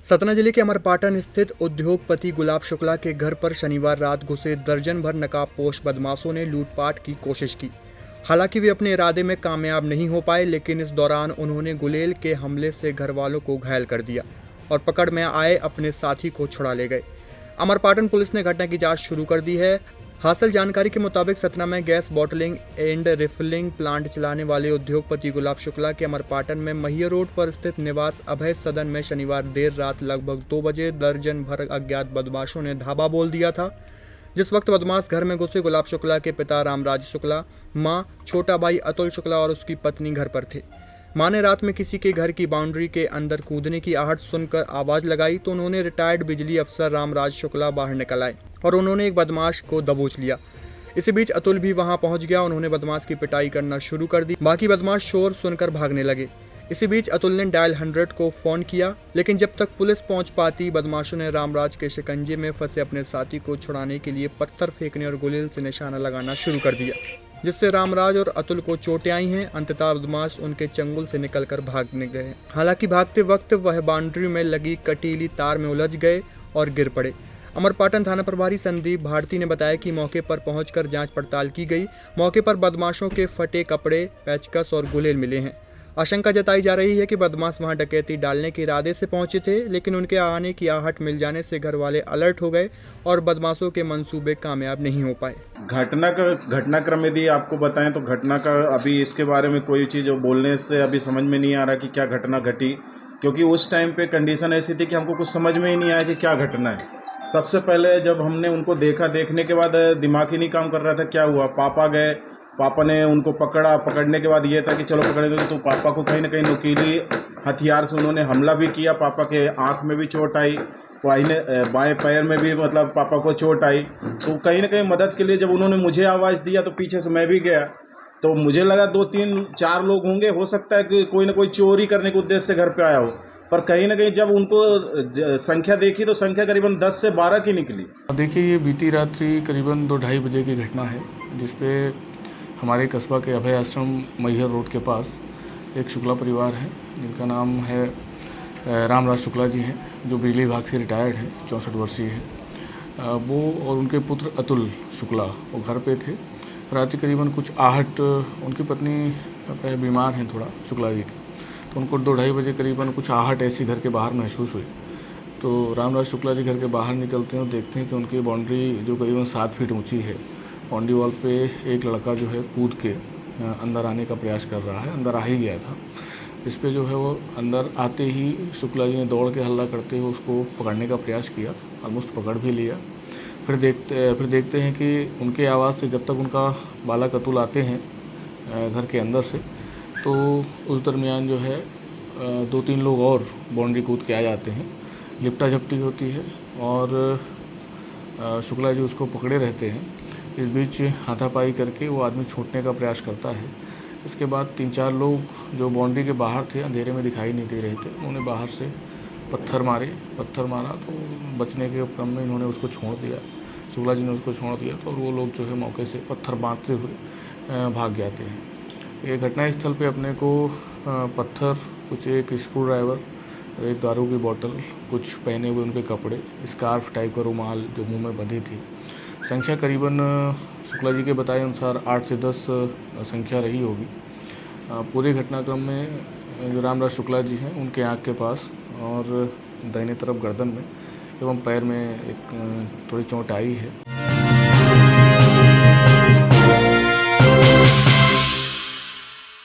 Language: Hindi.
सतना जिले के अमरपाटन स्थित उद्योगपति गुलाब शुक्ला के घर पर शनिवार रात घुसे दर्जन भर नकाबपोश बदमाशों ने लूटपाट की कोशिश की। हालांकि वे अपने इरादे में कामयाब नहीं हो पाए, लेकिन इस दौरान उन्होंने गुलेल के हमले से घर वालों को घायल कर दिया और पकड़ में आए अपने साथी को छुड़ा ले गए। अमरपाटन पुलिस ने घटना की जांच शुरू कर दी है। हासिल जानकारी के मुताबिक सतना में gas bottling and refilling plant चलाने वाले उद्योगपति गुलाब शुक्ला के अमरपाटन में महिया रोड पर स्थित निवास अभय सदन में शनिवार देर रात लगभग 2 बजे दर्जन भर अज्ञात बदमाशों ने धावा बोल दिया था। जिस वक्त बदमाश घर में घुसे, गुलाब शुक्ला के पिता रामराज शुक्ला, मां, छोटा भाई अतुल शुक्ला और उसकी पत्नी घर पर थे। मां ने रात में किसी के घर की बाउंड्री के अंदर कूदने की आहट सुनकर आवाज लगाई तो उन्होंने रिटायर्ड बिजली अफसर रामराज शुक्ला बाहर निकल आए और उन्होंने एक बदमाश को दबोच लिया। इसी बीच अतुल भी वहां पहुंच गया। उन्होंने बदमाश की पिटाई करना शुरू कर दी। बाकी बदमाश शोर सुनकर भागने लगे। इसी बीच अतुल ने डायल 100 को फोन किया, लेकिन जब तक पुलिस पहुंच पाती, बदमाशों ने रामराज के शिकंजे में फंसे अपने साथी को छुड़ाने के लिए पत्थर फेंकने और गुलेल से निशाना लगाना शुरू कर दिया, जिससे रामराज और अतुल को चोटें आई हैं। अंततः बदमाश उनके चंगुल से निकलकर भागने गए। हालांकि भागते वक्त वह बाउंड्री में लगी कटीली तार में उलझ गए और गिर पड़े। अमरपाटन थाना प्रभारी संदीप भारती ने बताया कि मौके पर पहुंचकर जांच पड़ताल की गई। मौके पर बदमाशों के फटे कपड़े, पेचकस और गुलेल मिले हैं। आशंका जताई जा रही है कि बदमाश वहां डकैती डालने के इरादे से पहुंचे थे, लेकिन उनके आने की आहट मिल जाने से घर वाले अलर्ट हो गए और बदमाशों के मंसूबे कामयाब नहीं हो पाए। घटनाक्रम यदि आपको बताएं तो घटना का अभी इसके बारे में कोई चीज़ बोलने से अभी समझ में नहीं आ रहा कि क्या घटना घटी, क्योंकि उस टाइम पे कंडीशन ऐसी थी कि हमको कुछ समझ में ही नहीं आया कि क्या घटना है। सबसे पहले जब हमने उनको देखा, देखने के बाद दिमाग ही नहीं काम कर रहा था क्या हुआ। पापा गए, पापा ने उनको पकड़ा। पकड़ने के बाद ये था कि चलो पकड़ेंगे, तो पापा को कहीं ना कहीं नुकीली हथियार से उन्होंने हमला भी किया। पापा के आंख में भी चोट आई, बाएं पैर में भी मतलब पापा को चोट आई। तो कहीं ना कहीं मदद के लिए जब उन्होंने मुझे आवाज़ दिया तो पीछे से मैं भी गया। तो मुझे लगा 2-3-4 लोग होंगे, हो सकता है कि कोई ना कोई चोरी करने के उद्देश्य से घर पे आया हो। पर कहीं ना कहीं जब उनको संख्या देखी तो संख्या करीबन 10 से 12 की निकली। देखिए, ये बीती रात्रि करीबन 2-2:30 बजे की घटना है, जिसपे हमारे कस्बा के अभय आश्रम मैहर रोड के पास एक शुक्ला परिवार है, जिनका नाम है रामराज शुक्ला जी हैं, जो बिजली विभाग से रिटायर्ड हैं, 64 वर्षीय हैं। वो और उनके पुत्र अतुल शुक्ला वो घर पे थे। रात्रि करीबन कुछ आहट, उनकी पत्नी बीमार हैं थोड़ा शुक्ला जी की, तो उनको 2-2:30 बजे करीबन कुछ आहट ऐसी घर के बाहर महसूस हुई। तो रामराज शुक्ला जी घर के बाहर निकलते हैं और देखते हैं कि उनकी बाउंड्री जो करीबन 7 फीट ऊंची है, बाउंड्री वॉल पे एक लड़का जो है कूद के अंदर आने का प्रयास कर रहा है। अंदर आ ही गया था। इस पे जो है वो अंदर आते ही शुक्ला जी ने दौड़ के हल्ला करते हुए उसको पकड़ने का प्रयास किया, ऑलमोस्ट पकड़ भी लिया। फिर देखते हैं कि उनके आवाज़ से जब तक उनका बालक अतुल आते हैं घर के अंदर से, तो उस दरमियान जो है 2-3 लोग और बाउंड्री कूद के आ जाते हैं। लिपटा झपटी होती है और शुक्ला जी उसको पकड़े रहते हैं। इस बीच हाथापाई करके वो आदमी छूटने का प्रयास करता है। इसके बाद 3-4 लोग जो बाउंड्री के बाहर थे, अंधेरे में दिखाई नहीं दे रहे थे, उन्होंने बाहर से पत्थर मारा तो बचने के क्रम में इन्होंने उसको छोड़ दिया। शुक्ला जी ने उसको छोड़ दिया तो वो लोग जो है मौके से पत्थर मारते हुए भाग जाते हैं। ये घटनास्थल पे अपने को पत्थर, कुछ एक स्क्रू ड्राइवर, एक दारू की बोतल, कुछ पहने हुए उनके कपड़े, स्कार्फ टाइप का रुमाल जो मुंह में बंधी थी, संख्या करीबन शुक्ला जी के बताए अनुसार 8 से 10 संख्या रही होगी। पूरे घटनाक्रम में जो रामराज शुक्ला जी हैं, उनके आँख के पास और दाहिने तरफ गर्दन में एवं पैर में एक थोड़ी चोट आई है।